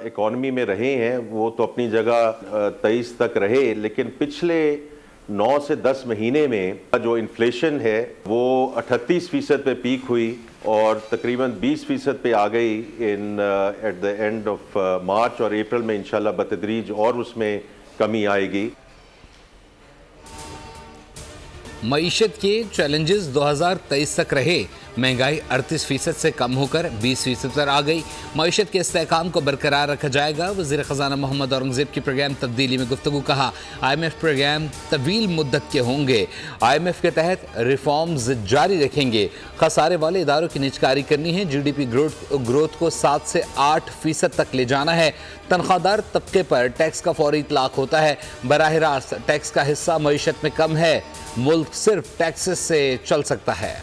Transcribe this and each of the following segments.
Economy में रहे हैं वो तो अपनी जगह 23 तक रहे, लेकिन पिछले 9 से 10 महीने में जो इन्फ्लेशन है वो 38% पे पीक हुई और तकरीबन 20% पे आ गई at the end of March, और अप्रैल में इंशाल्लाह बतदरीज और उसमें कमी आएगी। मईशत के चैलेंजेस 2023 तक रहे। महंगाई 38% से कम होकर 20% पर आ गई। मईशत के इस्तेहकाम को बरकरार रखा जाएगा। वज़ीर ख़ज़ाना मोहम्मद औरंगज़ेब की प्रोग्राम तब्दीली में गुफ्तगू। कहा IMF प्रोग्राम तवील मुद्दत के होंगे। IMF के तहत रिफॉर्म्स जारी रखेंगे। खसारे वाले इदारों की निजकारी करनी है। GDP ग्रोथ को 7 से 8% तक ले जाना है। तनख्वाहदार तबके पर टैक्स का फौरी इतलाक होता है। बराह रास्त टैक्स का हिस्सा मईशत में कम है। मुल्क सिर्फ टैक्सेस से चल सकता है।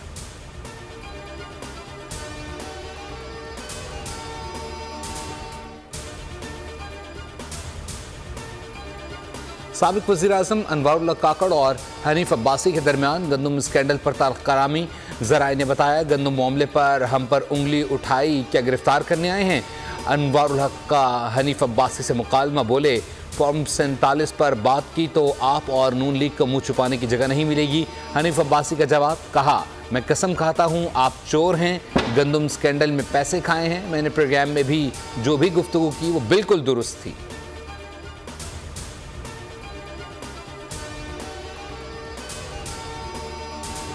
साबिक वज़ीर आज़म अनवारुल्लाह काकड़ और हनीफ अब्बासी के दरमियान गंदम स्कैंडल पर तलख़-करामी। ज़राए ने बताया गंदम मामले पर हम पर उंगली उठाई, क्या गिरफ्तार करने आए हैं? अनवारुल्लाह का हनीफ अब्बासी से मुकालमा। बोले फॉर्म 47 पर बात की तो आप और नून लीग को मुंह छुपाने की जगह नहीं मिलेगी। हनीफ अब्बासी का जवाब। कहा मैं कसम खाता हूँ आप चोर हैं, गंदम स्कैंडल में पैसे खाए हैं। मैंने प्रोग्राम में भी जो भी गुफ्तगू की वो बिल्कुल दुरुस्त थी।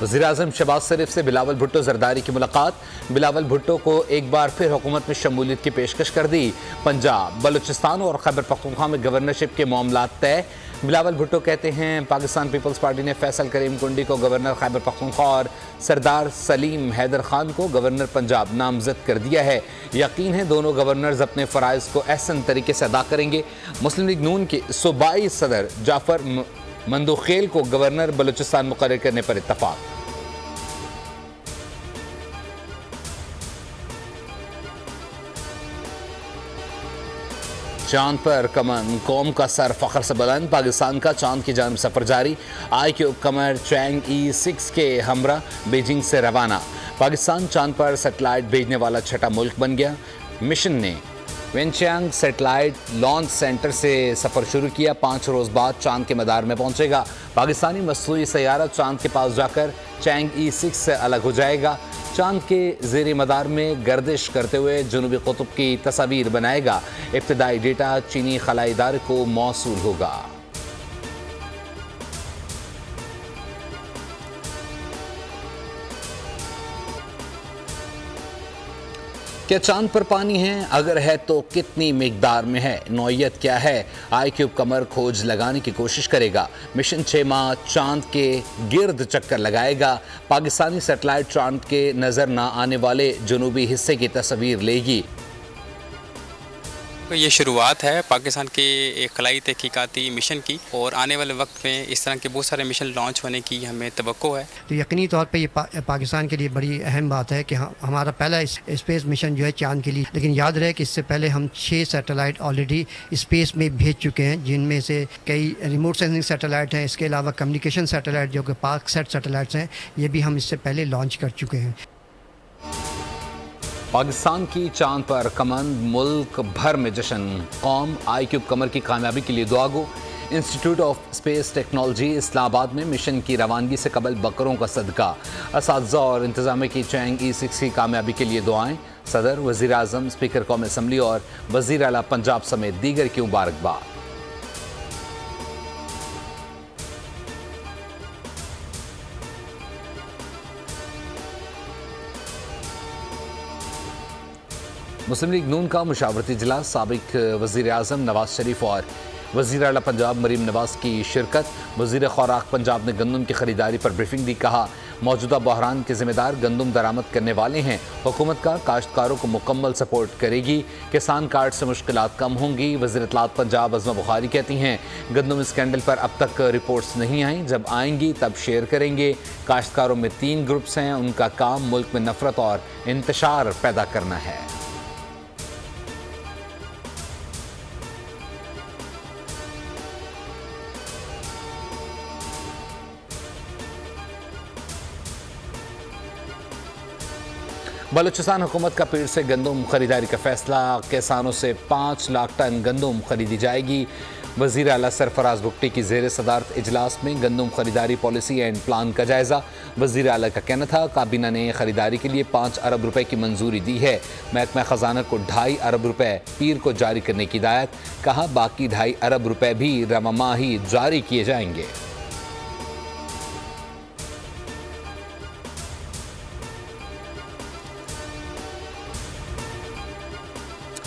वज़ीर-ए-आज़म शहबाज शरीफ से बिलावल भुट्टो जरदारी की मुलाकात। बिलावल भुट्टो को एक बार फिर हुकूमत में शमूलियत की पेशकश कर दी। पंजाब, बलूचिस्तान और खैबर पख्तूनख्वा में गवर्नरशिप के मामलात तय। बिलावल भुट्टो कहते हैं पाकिस्तान पीपल्स पार्टी ने फैसल करीम कुंडी को गवर्नर खैबर पख्तूनख्वा और सरदार सलीम हैदर खान को गवर्नर पंजाब नामजद कर दिया है। यकीन है दोनों गवर्नर्स अपने फ़राइज़ को एहसन तरीके से अदा करेंगे। मुस्लिम लीग नून के सूबाई सदर जाफर मंदोखेल को गवर्नर बलूचिस्तान मुकर्रर करने पर इत्तफाक। चांद पर कमन, कौम का सर फख्र से बुलंद। पाकिस्तान का चांद की जानिब सफर जारी। IQ कमर चैंग E6 के हमरा बीजिंग से रवाना। पाकिस्तान चांद पर सैटेलाइट भेजने वाला छठा मुल्क बन गया। मिशन ने वेंचियांग सैटेलाइट लॉन्च सेंटर से सफ़र शुरू किया। 5 रोज़ बाद चांद के मदार में पहुंचेगा। पाकिस्तानी मसनूई सैयारा चांद के पास जाकर चैंग E6 से अलग हो जाएगा। चांद के ज़ेरे मदार में गर्दिश करते हुए जनूबी क़ुतुब की तस्वीर बनाएगा। इब्तदाई डेटा चीनी खलाई इदारे को मौसूल होगा। क्या चांद पर पानी है? अगर है तो कितनी मिकदार में है? नौयत क्या है? IQ कमर खोज लगाने की कोशिश करेगा। मिशन 6 माह चांद के गिर्द चक्कर लगाएगा। पाकिस्तानी सैटेलाइट चांद के नज़र न आने वाले जनूबी हिस्से की तस्वीर लेगी। तो ये शुरुआत है पाकिस्तान के एक खलाई तहकीकाती मिशन की, और आने वाले वक्त में इस तरह के बहुत सारे मिशन लॉन्च होने की हमें तवक्को है। तो यकीनी तौर पे ये पाकिस्तान के लिए बड़ी अहम बात है कि हमारा पहला स्पेस मिशन जो है चांद के लिए। लेकिन याद रहे कि इससे पहले हम 6 सैटेलाइट ऑलरेडी स्पेस में भेज चुके हैं, जिनमें से कई रिमोट सेंसिंग सैटेलाइट हैं। इसके अलावा कम्युनिकेशन सैटेलाइट जो कि पाकसेट सैटेलाइट्स हैं, ये भी हम इससे पहले लॉन्च कर चुके हैं। पाकिस्तान की चांद पर कमन, मुल्क भर में जश्न। कौम IQ कमर की कामयाबी के लिए दुआ गो। Institute of space technology Islamabad में मिशन की रवानगी से कबल बकरों का सदका। असातिज़ा और इंतजाम की चैंग E6 की कामयाबी के लिए दुआएं। सदर, वज़ीर आज़म, स्पीकर कौमी असम्बली और वज़ीर आला पंजाब समेत दीगर की मुबारकबाद। मुस्लिम लीग नून का मुशावरती इजलास। साबिक वज़ीर आज़म नवाज शरीफ और वज़ीर आला पंजाब मरीम नवाज की शिरकत। वज़ीर खुराक पंजाब ने गंदम की खरीदारी पर ब्रीफिंग दी। कहा मौजूदा बहरान के जिम्मेदार गंदम दरामद करने वाले हैं। हुकूमत का काश्तकारों को मुकम्मल सपोर्ट करेगी। किसान कार्ड से मुश्किलात कम होंगी। वज़ीर इत्तलात पंजाब अज़मा बुखारी कहती हैं गंदम स्कैंडल पर अब तक रिपोर्ट्स नहीं आई, जब आएंगी तब शेयर करेंगे। काश्तकारों में 3 ग्रुप्स हैं, उनका काम मुल्क में नफरत और इंतशार पैदा करना है। बलूचिस्तान हुकूमत का पीर से गंदम खरीदारी का फैसला, किसानों से 5 लाख टन गंदम खरीदी जाएगी। वज़ीर आला सरफराज भुट्टी की ज़ेर सदारत इजलास में गंदम खरीदारी पॉलिसी एंड प्लान का जायज़ा। वज़ीर आला का कहना था काबीना ने खरीदारी के लिए 5 अरब रुपए की मंजूरी दी है। महकमा ख़जाना को 2.5 अरब रुपए पीर को जारी करने की हिदायत, कहा बाकी 2.5 अरब रुपए भी रवामाही जारी किए जाएंगे।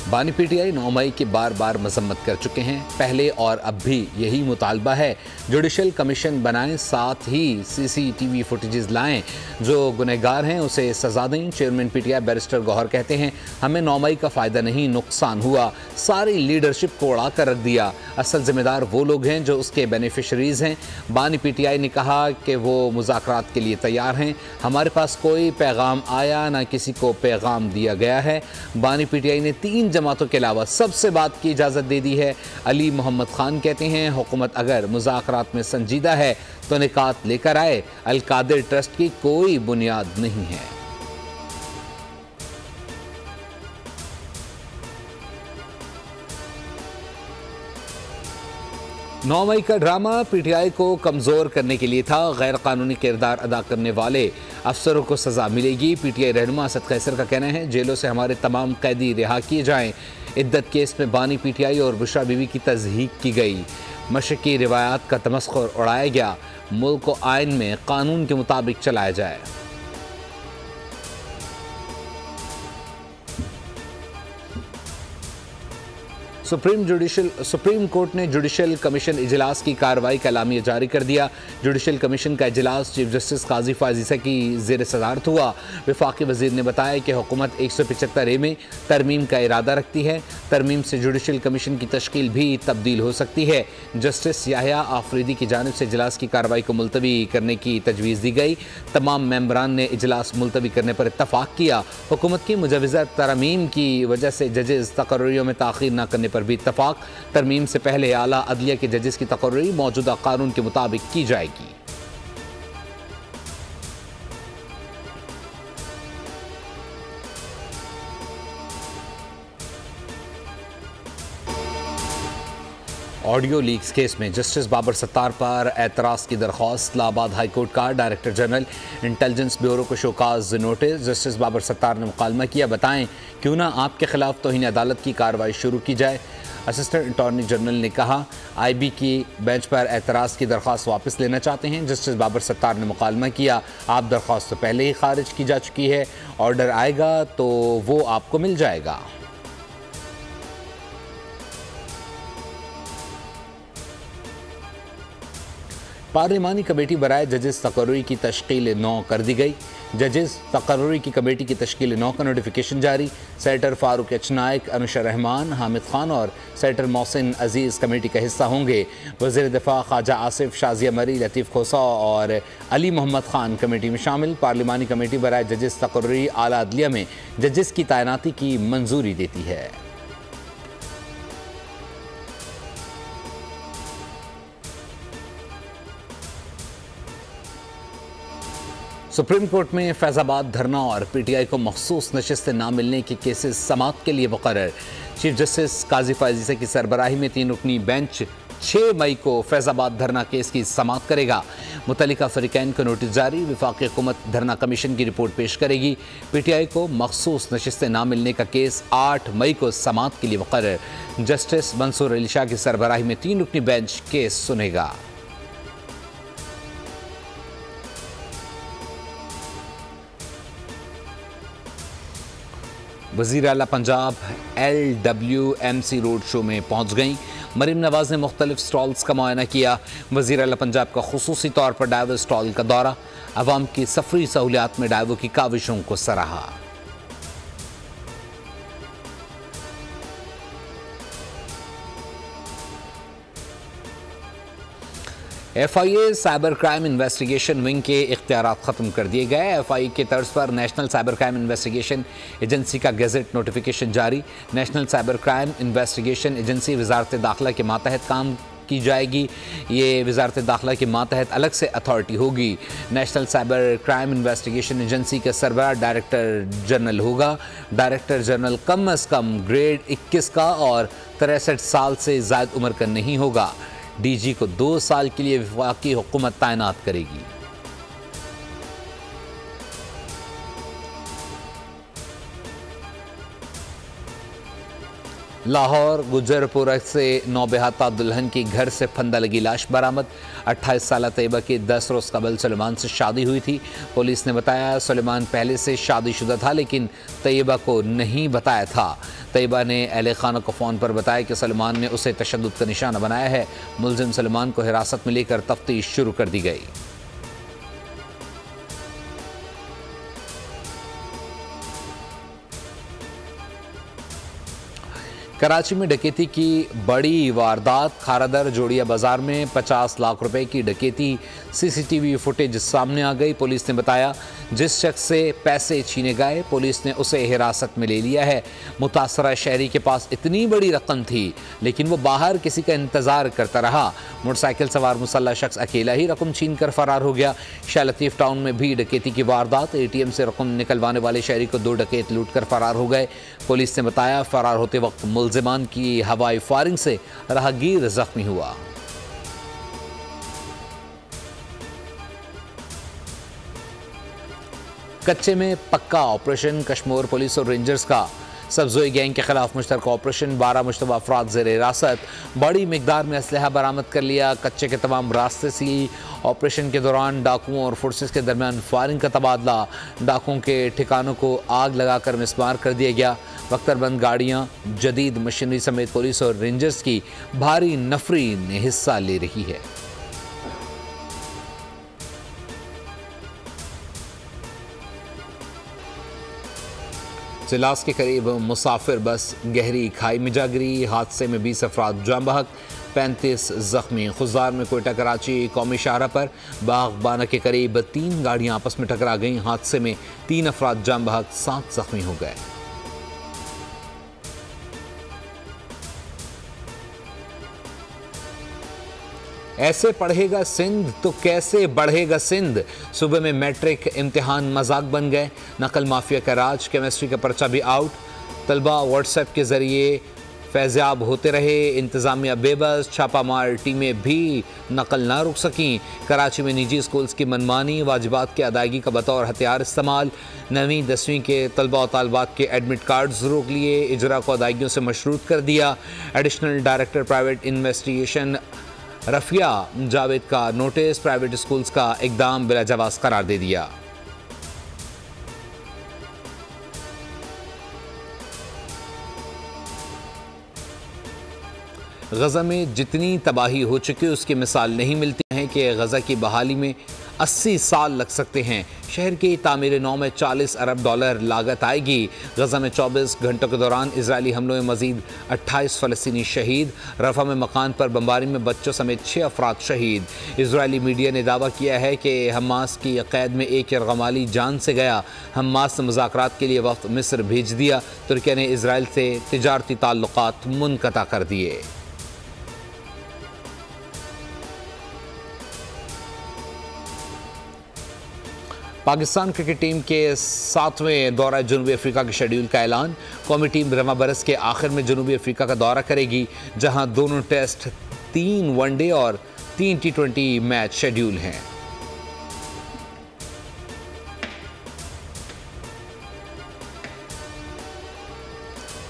बानी पीटीआई 9 मई की बार बार मजम्मत कर चुके हैं। पहले और अब भी यही मुतालबा है, जुडिशल कमीशन बनाएं, साथ ही CCTV फुटेजेस लाएं, जो गुनहगार हैं उसे सजा दें। चेयरमैन पीटीआई बैरिस्टर गौहर कहते हैं हमें 9 मई का फ़ायदा नहीं नुकसान हुआ, सारी लीडरशिप को उड़ा कर रख दिया, असल जिम्मेदार वो लोग हैं जो उसके बेनिफिशरीज़ हैं। बानी पीटीआई ने कहा कि वो मुज़ाकरात के लिए तैयार हैं, हमारे पास कोई पैगाम आया ना किसी को पैगाम दिया गया है। बानी पीटीआई ने 3 जमातों के अलावा सबसे बात की इजाज़त दे दी है। अली मोहम्मद खान कहते हैं हुकूमत अगर मुज़ाकरात में संजीदा है तो निकात लेकर आए, अल-कादिर ट्रस्ट की कोई बुनियाद नहीं है। नौ मई का ड्रामा पीटीआई को कमज़ोर करने के लिए था। गैर कानूनी किरदार अदा करने वाले अफसरों को सज़ा मिलेगी। पीटीआई रहनुमा असद कैसर का कहना है जेलों से हमारे तमाम कैदी रिहा किए जाएं। इद्दत केस में बानी पीटीआई और बुशरा बीवी की तज़हीक की गई। मशरक़ी रिवायात का तमस्खुर उड़ाया गया। मुल्क को आइन में कानून के मुताबिक चलाया जाए। सुप्रीम कोर्ट ने जुडिशल कमीशन इजलास की कार्रवाई का एलामिया जारी कर दिया। जुडिशल कमीशन का इजलास चीफ जस्टिस काजी फाजिसा की ज़ेर सदारत हुआ। वफाकी वज़ीर ने बताया कि हुकूमत 175A में तरमीम का इरादा रखती है। तरमीम से जुडिशल कमीशन की तश्कील भी तब्दील हो सकती है। जस्टिस याहिया आफरीदी की जानिब से इजलास की कार्रवाई को मुलतवी करने की तजवीज़ दी गई। तमाम मेंबरान ने इजलास मुलतवी करने पर इत्तफाक किया। हुकूमत की मुजवज़ा तरमीम की वजह से जजेस तकर्रियों में ताख़ीर न करने पर भी इत्तफाक। तरमीम से पहले आला अदलिया के जजेस की तकर्री मौजूदा कानून के मुताबिक की जाएगी। ऑडियो लीक्स केस में जस्टिस बाबर सत्तार पर एतराज़ की दरख्वास्त। इलाहाबाद हाई कोर्ट का डायरेक्टर जनरल इंटेलिजेंस ब्यूरो को show cause notice. Justice Babar Sattar ने मुकालमा किया, बताएं क्यों ना आपके खिलाफ तौहीन अदालत की कार्रवाई शुरू की जाए। असिस्टेंट अटॉर्नी जनरल ने कहा IB की बेंच पर एतराज़ की दरख्वास्त वापस लेना चाहते हैं। जस्टिस बाबर सत्तार ने मुकालमा किया, आप दरख्वास्त तो पहले ही खारिज की जा चुकी है, ऑर्डर आएगा तो वो आपको मिल जाएगा। पार्लिमानी कमेटी बराए जजेस तकर्री की तश्कील 9 कर दी गई। जजेस तकर्री की कमेटी की तश्कील 9 का नोटिफिकेशन जारी। सेनेटर फारूक एच नाइक, अनुशा रहमान, हामिद खान और सेनेटर मोहसिन अजीज़ कमेटी का हिस्सा होंगे। वज़ीर दिफा ख्वाजा आसिफ, शाजिया मरी, लतीफ़ खोसा और अली मोहम्मद खान कमेटी में शामिल। पार्लिमानी कमेटी बराए जजेस तकर्री आला अदलिया में जजेस की तैनाती की मंजूरी देती है। सुप्रीम कोर्ट में फैज़ाबाद धरना और PTI को मखसूस नशिस्तें ना मिलने के केसेस समाअत के लिए मुकर्रर। चीफ जस्टिस काजी फाजिसा की सरबराही में 3 रुकनी बेंच 6 मई को फैज़ाबाद धरना केस की समाअत करेगा। मुतल्लिका फ़रीक़ैन को नोटिस जारी। वफाक़ी हुकूमत धरना कमीशन की रिपोर्ट पेश करेगी। PTI को मखसूस नशिस्तें ना मिलने का केस 8 मई को समाअत के लिए मुकर्रर। जस्टिस मंसूर अली शाह की सरबराही में 3 रुकनी बेंच केस सुनेगा। वज़ीर आला पंजाब LWMC रोड शो में पहुँच गईं। मरीम नवाज़ ने मुख्तलिफ स्टॉल्स का मुआयना किया। वज़ीर आला पंजाब का खुसूसी तौर पर डाइवर स्टॉल का दौरा, अवाम की सफरी सहूलियात में डाइवों की काविशों को सराहा। FIA cyber crime investigation wing के इख्तियारात ख़त्म कर दिए गए। FIA के तर्ज पर national cyber crime investigation agency का गज़ट नोटिफिकेशन जारी। National cyber crime investigation agency वज़ारत दाखिला के मातहत काम की जाएगी। ये वजारत दाखिला के मातहत अलग से अथॉरिटी होगी। National cyber crime investigation agency का सरबराह डायरेक्टर जनरल होगा। डायरेक्टर जनरल कम अज़ कम ग्रेड 21 का और 63 साल से ज़ायद उम्र का नहीं होगा। डीजी को 2 साल के लिए वफाकी हुकूमत तैनात करेगी। लाहौर गुजरपुरा से नौबेहाता दुल्हन की घर से फंदा लगी लाश बरामद। 28 साल तैयबा की 10 रोज़ कबल सुलेमान से शादी हुई थी। पुलिस ने बताया सुलेमान पहले से शादीशुदा था लेकिन तैयबा को नहीं बताया था। तैयबा ने अहले खाना को फ़ोन पर बताया कि सुलेमान ने उसे तशद्दुद का निशाना बनाया है। मुलजिम सुलेमान को हिरासत में लेकर तफ्तीश शुरू कर दी गई। कराची में डकैती की बड़ी वारदात। खारादर जोड़िया बाजार में 50 लाख रुपए की डकैती सीसीटीवी फुटेज सामने आ गई। पुलिस ने बताया जिस शख्स से पैसे छीने गए पुलिस ने उसे हिरासत में ले लिया है। मुतासरा शहरी के पास इतनी बड़ी रकम थी लेकिन वो बाहर किसी का इंतजार करता रहा। मोटरसाइकिल सवार मुसल्ला शख्स अकेला ही रकम छीन कर फरार हो गया। शाह लतीफ़ टाउन में भी डकैती की वारदात। ATM से रकम निकलवाने वाले शहरी को 2 डकैत लूट कर फरार हो गए। पुलिस ने बताया फरार होते वक्त मुलजिमान की हवाई फायरिंग से राहगीर जख्मी हुआ। कच्चे में पक्का ऑपरेशन। कश्मीर पुलिस और रेंजर्स का सब्ज़ोई गैंग के खिलाफ मुश्तरका ऑपरेशन। 12 मुश्तबा अफराद ज़ेर हिरासत। बड़ी मिकदार में असलहा बरामद कर लिया। कच्चे के तमाम रास्ते सी। ऑपरेशन के दौरान डाकुओं और फोर्सेस के दरमियान फायरिंग का तबादला। डाकुओं के ठिकानों को आग लगाकर मिसमार कर दिया गया। बख्तरबंद गाड़ियाँ, जदीद मशीनरी समेत पुलिस और रेंजर्स की भारी नफरी में हिस्सा ले रही है। सिलास के करीब मुसाफिर बस गहरी खाई में जा गिरी। हादसे में 20 अफराद जाँ बहक, 35 जख्मी। खुजार में कोयटा कराची कौमी शाहरा पर बागबाना के करीब 3 गाड़ियां आपस में टकरा गईं। हादसे में 3 अफराद जाँ बहक, 7 जख्मी हो गए। ऐसे पढ़ेगा सिंध तो कैसे बढ़ेगा सिंध। सुबह में मैट्रिक इम्तिहान मजाक बन गए। नकल माफिया का राज। केमिस्ट्री का पर्चा भी आउट। तलबा व्हाट्सएप के ज़रिए फैज़याब होते रहे। इंतज़ामिया बेबस। छापामार टीमें भी नकल ना रुक सकीं। कराची में निजी स्कूल्स की मनमानी। वाजिबात की अदायगी का बतौर हथियार इस्तेमाल। 9वीं 10वीं के तलबा और तालबात के एडमिट कार्ड्स रोक लिए। इजरा को अदायगियों से मशरूत कर दिया। Additional director private investigation Rafia Javed का नोटिस। प्राइवेट स्कूल्स का इकदाम बिला जवाज़ करार दे दिया। गज़ा में जितनी तबाही हो चुकी है उसकी मिसाल नहीं मिलती है कि गज़ा की बहाली में 80 साल लग सकते हैं। शहर की तामीर नौ में 40 अरब डॉलर लागत आएगी। गज़ा में 24 घंटों के दौरान इजरायली हमलों में मजीद 28 फ़लस्तीनी शहीद। रफ़ा में मकान पर बमबारी में बच्चों समेत 6 अफराद शहीद। इजरायली मीडिया ने दावा किया है कि हमास की क़ैद में एक यरगमाली जान से गया। हमास ने मुज़ाकरात के लिए वफ़द मिस्र भेज दिया। तुर्किया ने इजराइल से तिजारती ताल्लुकात मुनक़ता कर दिए। पाकिस्तान क्रिकेट टीम के 7वें दौरा जनूबी अफ्रीका के शेड्यूल का ऐलान। कौमी टीम रवा बरस के आखिर में जनूबी अफ्रीका का दौरा करेगी जहां दोनों टेस्ट, 3 वनडे और 3 T20 मैच शेड्यूल हैं।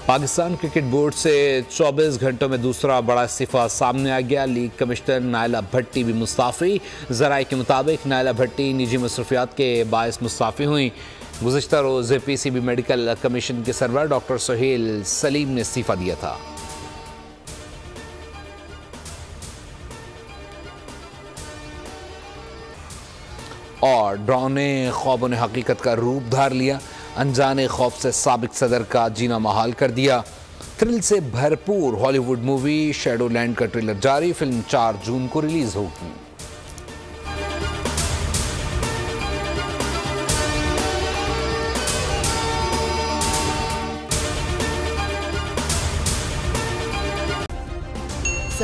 पाकिस्तान क्रिकेट बोर्ड से 24 घंटों में दूसरा बड़ा इस्तीफ़ा सामने आ गया। लीग कमिश्नर नायला भट्टी भी मुस्ताफ़ी। ज़राए के मुताबिक नायला भट्टी निजी मसरूफियात के बायस मुस्ताफ़ी हुई। गुज़िश्ता रोज़ PCB मेडिकल कमीशन के सरवर डॉक्टर सुहेल सलीम ने इस्तीफ़ा दिया था। और ड्रोने ख्वाबों ने हकीकत का रूप धार लिया। अनजाने खौफ से साबिक सदर का जीना महाल कर दिया। थ्रिल से भरपूर हॉलीवुड मूवी शैडो लैंड का ट्रेलर जारी। फिल्म 4 जून को रिलीज होगी।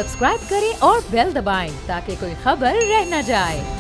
सब्सक्राइब करें और बेल दबाएं ताकि कोई खबर रह न जाए।